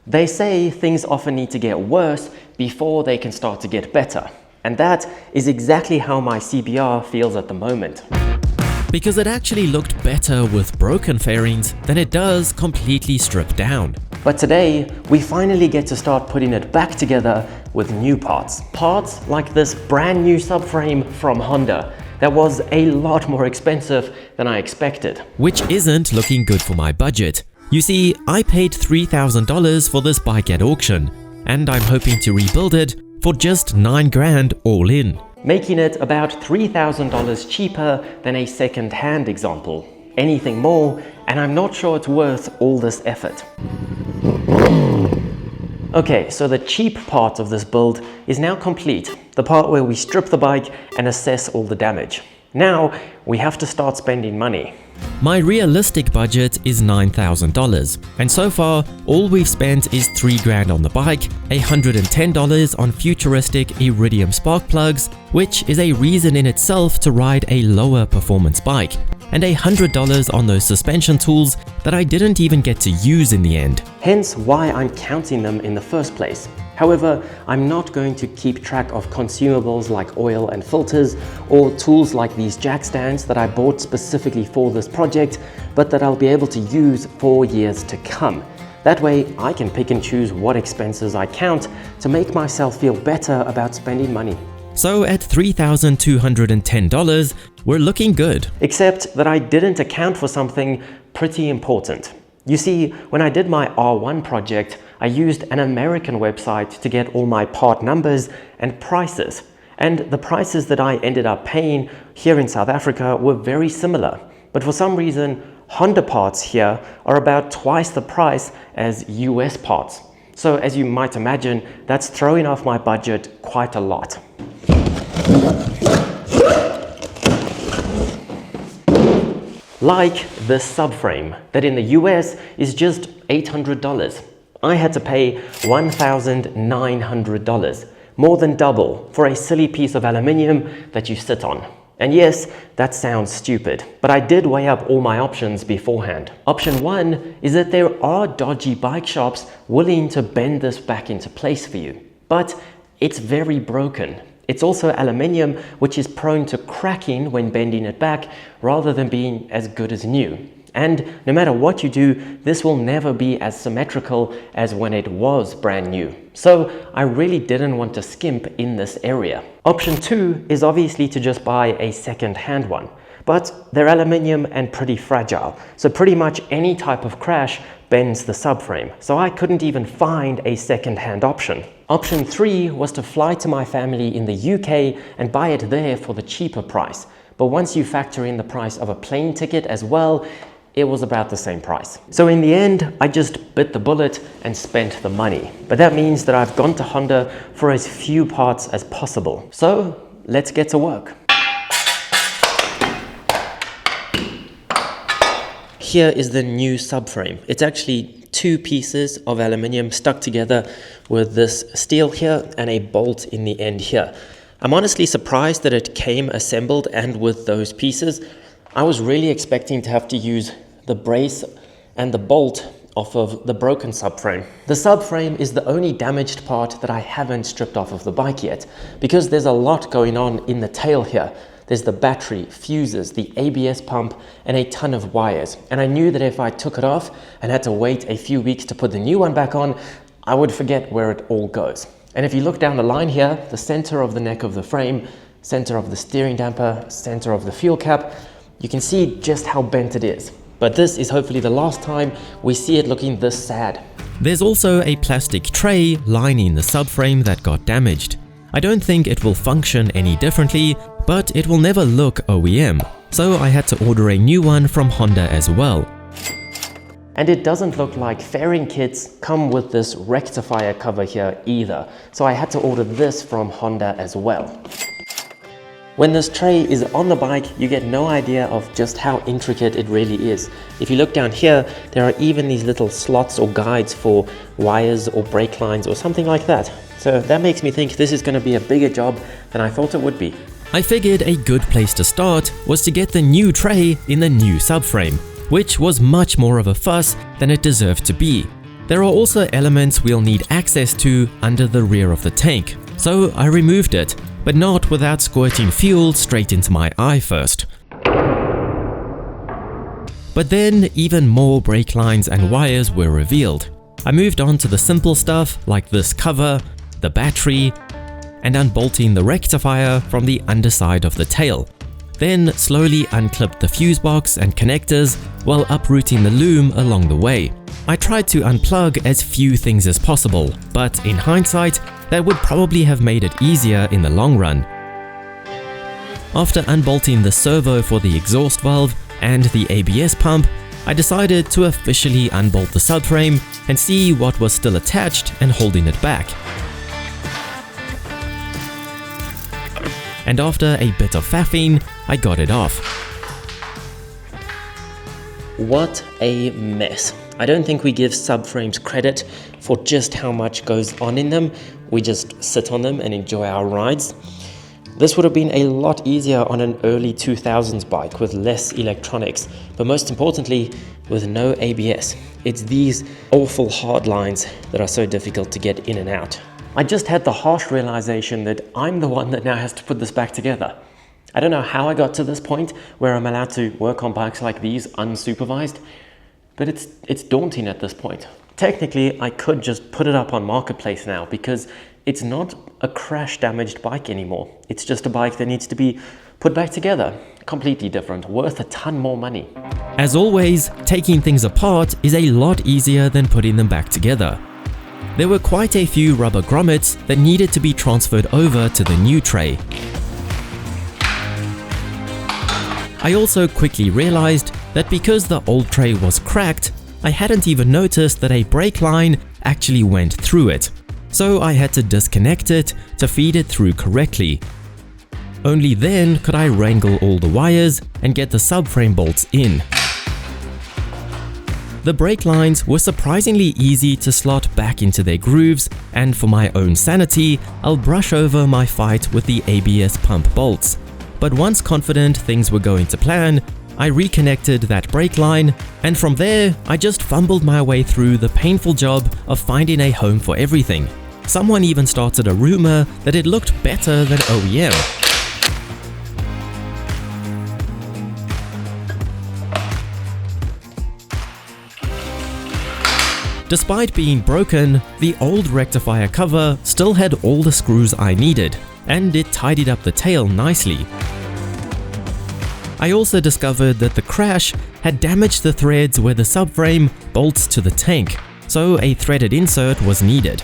They say things often need to get worse before they can start to get better. And that is exactly how my CBR feels at the moment. Because it actually looked better with broken fairings than it does completely stripped down. But today, we finally get to start putting it back together with new parts. Parts like this brand new subframe from Honda that was a lot more expensive than I expected. Which isn't looking good for my budget. You see, I paid $3,000 for this bike at auction, and I'm hoping to rebuild it for just $9 grand all in. Making it about $3,000 cheaper than a second-hand example. Anything more, and I'm not sure it's worth all this effort. Okay, so the cheap part of this build is now complete, the part where we strip the bike and assess all the damage. Now, we have to start spending money. My realistic budget is $9,000, and so far, all we've spent is $3 grand on the bike, $110 on futuristic iridium spark plugs, which is a reason in itself to ride a lower performance bike, and $100 on those suspension tools that I didn't even get to use in the end. Hence why I'm counting them in the first place. However, I'm not going to keep track of consumables like oil and filters or tools like these jack stands that I bought specifically for this project, but that I'll be able to use for years to come. That way, I can pick and choose what expenses I count to make myself feel better about spending money. So at $3,210, we're looking good. Except that I didn't account for something pretty important. You see, when I did my R1 project, I used an American website to get all my part numbers and prices. And the prices that I ended up paying here in South Africa were very similar. But for some reason, Honda parts here are about twice the price as US parts. So as you might imagine, that's throwing off my budget quite a lot. Like this subframe that in the US is just $800. I had to pay $1,900, more than double for a silly piece of aluminium that you sit on. And yes, that sounds stupid, but I did weigh up all my options beforehand. Option 1 is that there are dodgy bike shops willing to bend this back into place for you, but it's very broken. It's also aluminium, which is prone to cracking when bending it back rather than being as good as new. And no matter what you do, this will never be as symmetrical as when it was brand new. So I really didn't want to skimp in this area. Option 2 is obviously to just buy a second-hand one, but they're aluminium and pretty fragile. So pretty much any type of crash bends the subframe. So I couldn't even find a second-hand option. Option 3 was to fly to my family in the UK and buy it there for the cheaper price. But once you factor in the price of a plane ticket as well, it was about the same price. So in the end, I just bit the bullet and spent the money. But that means that I've gone to Honda for as few parts as possible. So let's get to work. Here is the new subframe. It's actually 2 pieces of aluminium stuck together with this steel here and a bolt in the end here. I'm honestly surprised that it came assembled and with those pieces. I was really expecting to have to use the brace and the bolt off of the broken subframe. The subframe is the only damaged part that I haven't stripped off of the bike yet, because there's a lot going on in the tail here. There's the battery, fuses, the ABS pump, and a ton of wires. And I knew that if I took it off and had to wait a few weeks to put the new one back on, I would forget where it all goes. And if you look down the line here, the center of the neck of the frame, center of the steering damper, center of the fuel cap, you can see just how bent it is. But this is hopefully the last time we see it looking this sad. There's also a plastic tray lining the subframe that got damaged. I don't think it will function any differently, but it will never look OEM, so I had to order a new one from Honda as well. And it doesn't look like fairing kits come with this rectifier cover here either, so I had to order this from Honda as well. When this tray is on the bike, you get no idea of just how intricate it really is. If you look down here, there are even these little slots or guides for wires or brake lines or something like that. So that makes me think this is going to be a bigger job than I thought it would be. I figured a good place to start was to get the new tray in the new subframe, which was much more of a fuss than it deserved to be. There are also elements we'll need access to under the rear of the tank, so I removed it, but not without squirting fuel straight into my eye first. But then even more brake lines and wires were revealed. I moved on to the simple stuff like this cover, the battery, and unbolting the rectifier from the underside of the tail. Then slowly unclipped the fuse box and connectors while uprooting the loom along the way. I tried to unplug as few things as possible, but in hindsight, that would probably have made it easier in the long run. After unbolting the servo for the exhaust valve and the ABS pump, I decided to officially unbolt the subframe and see what was still attached and holding it back. And after a bit of faffing, I got it off. What a mess. I don't think we give subframes credit for just how much goes on in them. We just sit on them and enjoy our rides. This would have been a lot easier on an early 2000s bike with less electronics, but most importantly, with no ABS. It's these awful hard lines that are so difficult to get in and out. I just had the harsh realization that I'm the one that now has to put this back together. I don't know how I got to this point where I'm allowed to work on bikes like these unsupervised, but it's daunting at this point. Technically, I could just put it up on Marketplace now because it's not a crash damaged bike anymore. It's just a bike that needs to be put back together. Completely different, worth a ton more money. As always, taking things apart is a lot easier than putting them back together. There were quite a few rubber grommets that needed to be transferred over to the new tray. I also quickly realized that because the old tray was cracked, I hadn't even noticed that a brake line actually went through it, so I had to disconnect it to feed it through correctly. Only then could I wrangle all the wires and get the subframe bolts in. The brake lines were surprisingly easy to slot back into their grooves, and for my own sanity, I'll brush over my fight with the ABS pump bolts. But once confident things were going to plan, I reconnected that brake line, and from there, I just fumbled my way through the painful job of finding a home for everything. Someone even started a rumor that it looked better than OEM. Despite being broken, the old rectifier cover still had all the screws I needed, and it tidied up the tail nicely. I also discovered that the crash had damaged the threads where the subframe bolts to the tank, so a threaded insert was needed.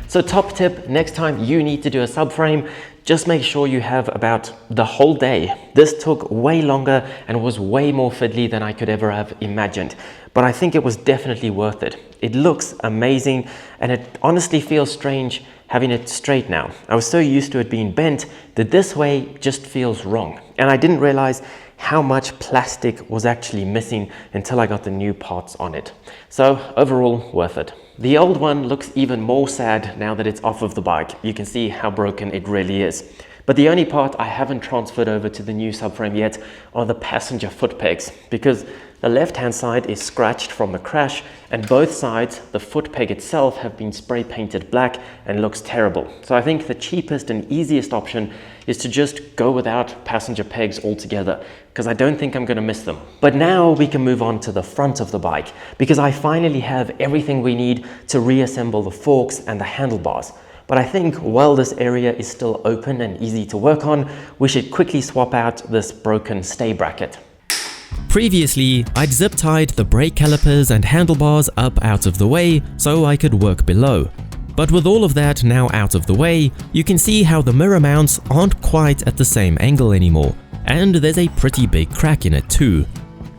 So top tip, next time you need to do a subframe, just make sure you have about the whole day. This took way longer and was way more fiddly than I could ever have imagined, but I think it was definitely worth it. It looks amazing and it honestly feels strange having it straight now. I was so used to it being bent that this way just feels wrong. And I didn't realize how much plastic was actually missing until I got the new parts on it. So overall, worth it. The old one looks even more sad now that it's off of the bike. You can see how broken it really is. But the only part I haven't transferred over to the new subframe yet are the passenger foot pegs, because the left-hand side is scratched from the crash and both sides, the foot peg itself, have been spray painted black and looks terrible. So I think the cheapest and easiest option is to just go without passenger pegs altogether, because I don't think I'm going to miss them. But now we can move on to the front of the bike, because I finally have everything we need to reassemble the forks and the handlebars. But I think while this area is still open and easy to work on, we should quickly swap out this broken stay bracket. Previously, I'd zip-tied the brake calipers and handlebars up out of the way so I could work below. But with all of that now out of the way, you can see how the mirror mounts aren't quite at the same angle anymore, and there's a pretty big crack in it too.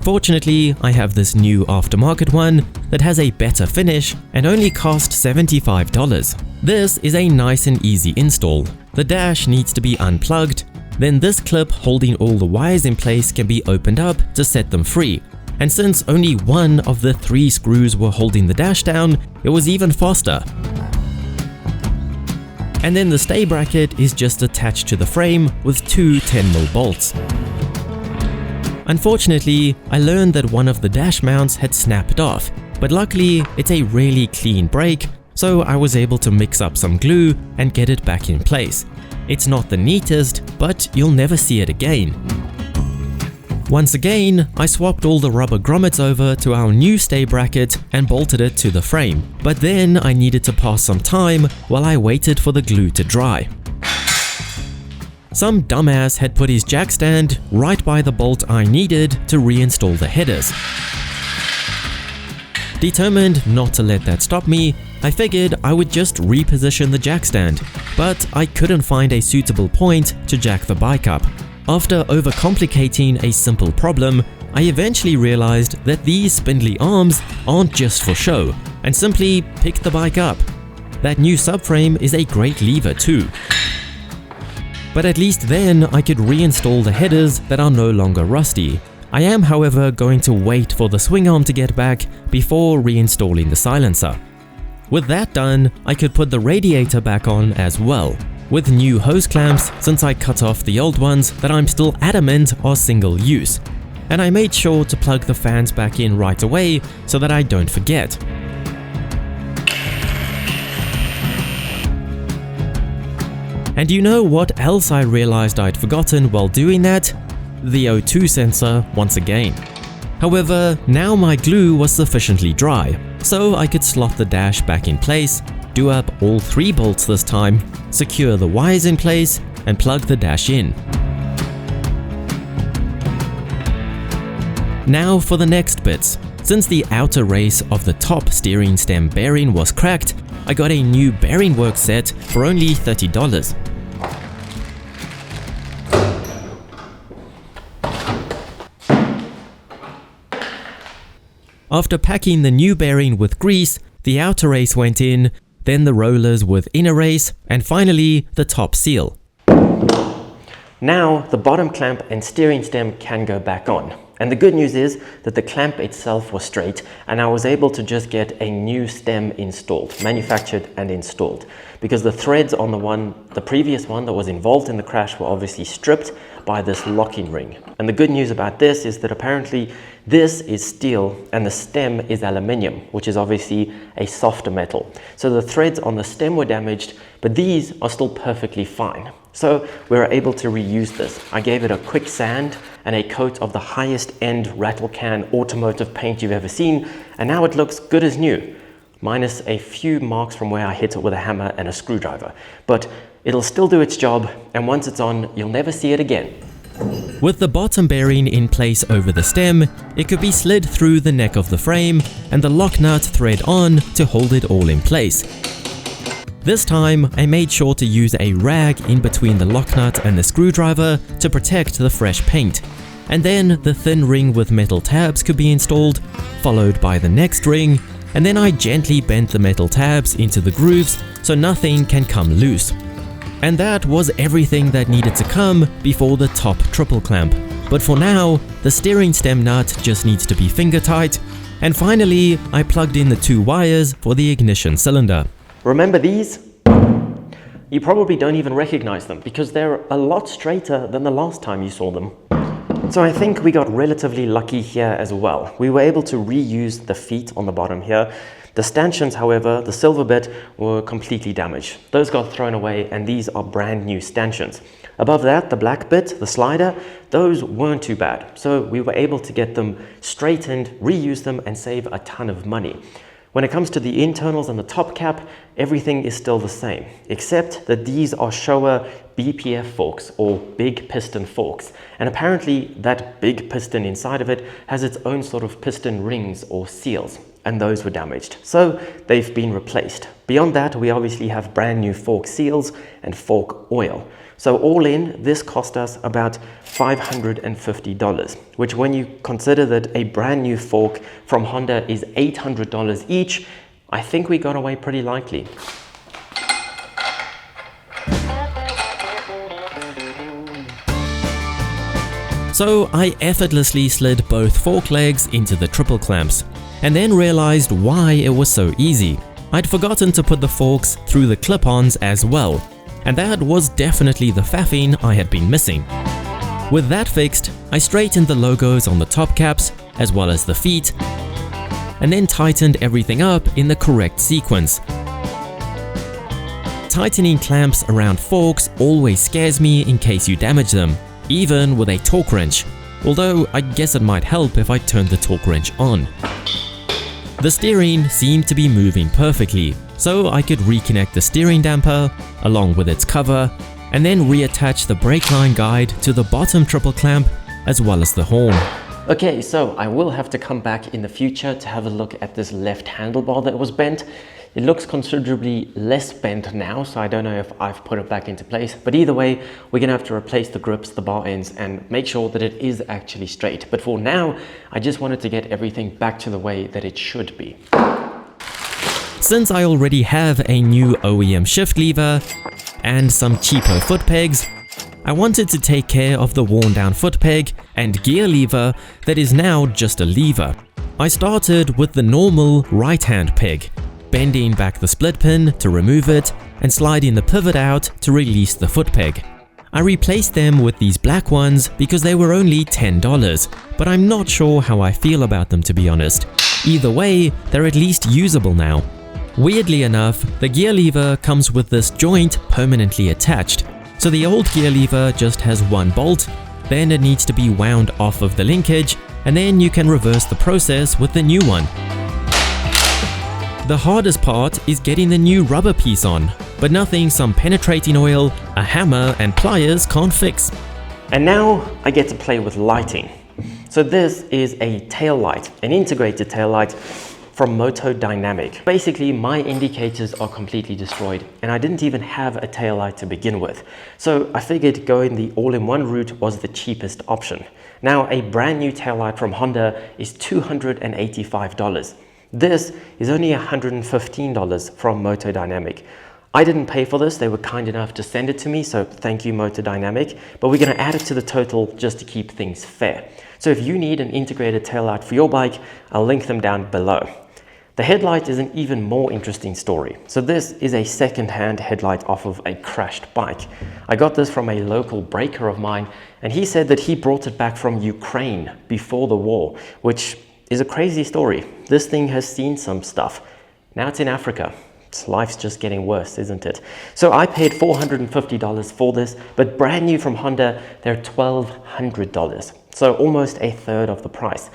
Fortunately, I have this new aftermarket one that has a better finish and only cost $75. This is a nice and easy install. The dash needs to be unplugged, then this clip holding all the wires in place can be opened up to set them free. And since only one of the 3 screws were holding the dash down, it was even faster. and then the stay bracket is just attached to the frame with two 10mm bolts. Unfortunately, I learned that one of the dash mounts had snapped off, but luckily it's a really clean break, so I was able to mix up some glue and get it back in place. It's not the neatest, but you'll never see it again. Once again, I swapped all the rubber grommets over to our new stay bracket and bolted it to the frame, but then I needed to pass some time while I waited for the glue to dry. Some dumbass had put his jack stand right by the bolt I needed to reinstall the headers. Determined not to let that stop me, I figured I would just reposition the jack stand, but I couldn't find a suitable point to jack the bike up. After overcomplicating a simple problem, I eventually realized that these spindly arms aren't just for show, and simply picked the bike up. That new subframe is a great lever too. But at least then I could reinstall the headers that are no longer rusty. I am, however, going to wait for the swing arm to get back before reinstalling the silencer. With that done, I could put the radiator back on as well, with new hose clamps since I cut off the old ones that I'm still adamant are single use. And I made sure to plug the fans back in right away so that I don't forget. And you know what else I realized I'd forgotten while doing that? The O2 sensor once again. However, now my glue was sufficiently dry, so I could slot the dash back in place, do up all 3 bolts this time, secure the wires in place, and plug the dash in. Now for the next bits. Since the outer race of the top steering stem bearing was cracked, I got a new bearing work set for only $30. After packing the new bearing with grease, the outer race went in, then the rollers with inner race, and finally the top seal. Now the bottom clamp and steering stem can go back on. And the good news is that the clamp itself was straight and I was able to just get a new stem installed, manufactured and installed. Because the threads on the previous one that was involved in the crash were obviously stripped by this locking ring. And the good news about this is that apparently this is steel and the stem is aluminium, which is obviously a softer metal. So the threads on the stem were damaged, but these are still perfectly fine. So we were able to reuse this. I gave it a quick sand and a coat of the highest end rattle can automotive paint you've ever seen, and now it looks good as new, minus a few marks from where I hit it with a hammer and a screwdriver. But it'll still do its job, and once it's on, you'll never see it again. With the bottom bearing in place over the stem, it could be slid through the neck of the frame and the lock nut thread on to hold it all in place. This time, I made sure to use a rag in between the lock nut and the screwdriver to protect the fresh paint. And then the thin ring with metal tabs could be installed, followed by the next ring, and then I gently bent the metal tabs into the grooves so nothing can come loose. And that was everything that needed to come before the top triple clamp. But for now, the steering stem nut just needs to be finger tight. And finally, I plugged in the 2 wires for the ignition cylinder. Remember these? You probably don't even recognize them because they're a lot straighter than the last time you saw them. So I think we got relatively lucky here as well. We were able to reuse the feet on the bottom here. The stanchions, however, the silver bit, were completely damaged. Those got thrown away and these are brand new stanchions. Above that, the black bit, the slider, those weren't too bad. So we were able to get them straightened, reuse them and save a ton of money. When it comes to the internals and the top cap, everything is still the same, except that these are Showa BPF forks or big piston forks. And apparently that big piston inside of it has its own sort of piston rings or seals, and those were damaged. So they've been replaced. Beyond that, we obviously have brand new fork seals and fork oil. So all in, this cost us about $550, which when you consider that a brand new fork from Honda is $800 each, I think we got away pretty lightly. So I effortlessly slid both fork legs into the triple clamps, and then realized why it was so easy. I'd forgotten to put the forks through the clip-ons as well, and that was definitely the faffing I had been missing. With that fixed, I straightened the logos on the top caps as well as the feet, and then tightened everything up in the correct sequence. Tightening clamps around forks always scares me in case you damage them, even with a torque wrench, although I guess it might help if I turned the torque wrench on. The steering seemed to be moving perfectly, so I could reconnect the steering damper along with its cover, and then reattach the brake line guide to the bottom triple clamp as well as the horn. Okay, so I will have to come back in the future to have a look at this left handlebar that was bent. It looks considerably less bent now, so I don't know if I've put it back into place. But either way, we're gonna have to replace the grips, the bar ends, and make sure that it is actually straight. But for now, I just wanted to get everything back to the way that it should be. Since I already have a new OEM shift lever and some cheapo foot pegs, I wanted to take care of the worn down foot peg and gear lever that is now just a lever. I started with the normal right hand peg, bending back the split pin to remove it and sliding the pivot out to release the foot peg. I replaced them with these black ones because they were only $10, but I'm not sure how I feel about them, to be honest. Either way, they're at least usable now. Weirdly enough, the gear lever comes with this joint permanently attached. So the old gear lever just has one bolt, then it needs to be wound off of the linkage, and then you can reverse the process with the new one. The hardest part is getting the new rubber piece on, but nothing some penetrating oil, a hammer and pliers can't fix. And now I get to play with lighting. So this is a tail light, an integrated tail light from Moto Dynamic. Basically, my indicators are completely destroyed and I didn't even have a tail light to begin with. So I figured going the all-in-one route was the cheapest option. Now, a brand new tail light from Honda is $285. This is only $115 from Moto Dynamic. I didn't pay for this, they were kind enough to send it to me, so thank you Moto Dynamic, but we're gonna add it to the total just to keep things fair. So if you need an integrated taillight for your bike, I'll link them down below. The headlight is an even more interesting story. So this is a second-hand headlight off of a crashed bike. I got this from a local breaker of mine, and he said that he brought it back from Ukraine before the war, which is a crazy story. This thing has seen some stuff. Now it's in Africa. Life's just getting worse, isn't it? So I paid $450 for this, but brand new from Honda, they're $1,200. So almost a third of the price.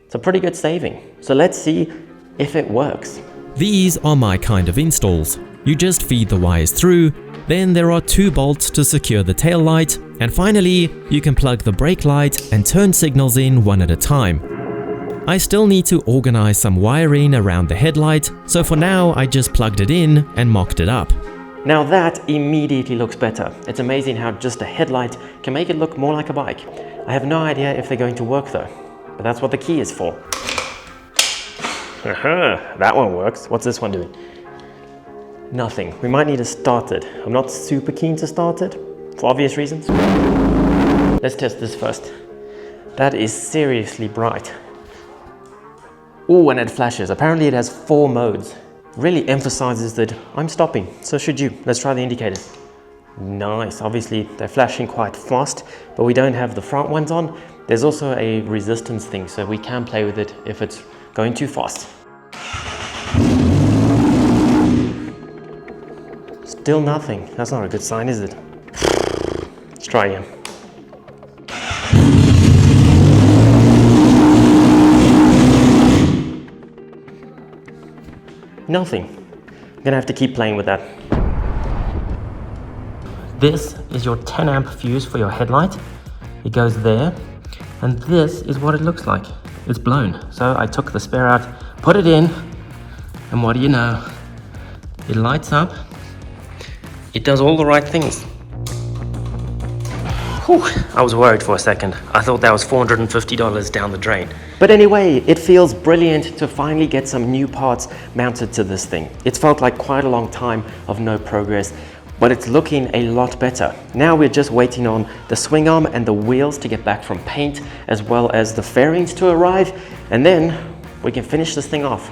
It's a pretty good saving. So let's see if it works. These are my kind of installs. You just feed the wires through, then there are 2 bolts to secure the tail light, and finally, you can plug the brake light and turn signals in one at a time. I still need to organize some wiring around the headlight, so for now I just plugged it in and mocked it up. Now that immediately looks better. It's amazing how just a headlight can make it look more like a bike. I have no idea if they're going to work though, but that's what the key is for. That one works. What's this one doing? Nothing. We might need to start it. I'm not super keen to start it, for obvious reasons. Let's test this first. That is seriously bright. Oh, and it flashes. Apparently it has 4 modes. Really emphasizes that I'm stopping, so should you. Let's try the indicators. Nice. Obviously they're flashing quite fast, but we don't have the front ones on. There's also a resistance thing, so we can play with it if it's going too fast. Still nothing. That's not a good sign, is it? Let's try again. Nothing. I'm gonna have to keep playing with that. This is your 10 amp fuse for your headlight. It goes there, and this is what it looks like. It's blown. So I took the spare out, put it in, and what do you know? It lights up. It does all the right things. Whew, I was worried for a second. I thought that was $450 down the drain. But anyway, it feels brilliant to finally get some new parts mounted to this thing. It's felt like quite a long time of no progress, but it's looking a lot better. Now we're just waiting on the swing arm and the wheels to get back from paint, as well as the fairings to arrive, and then we can finish this thing off.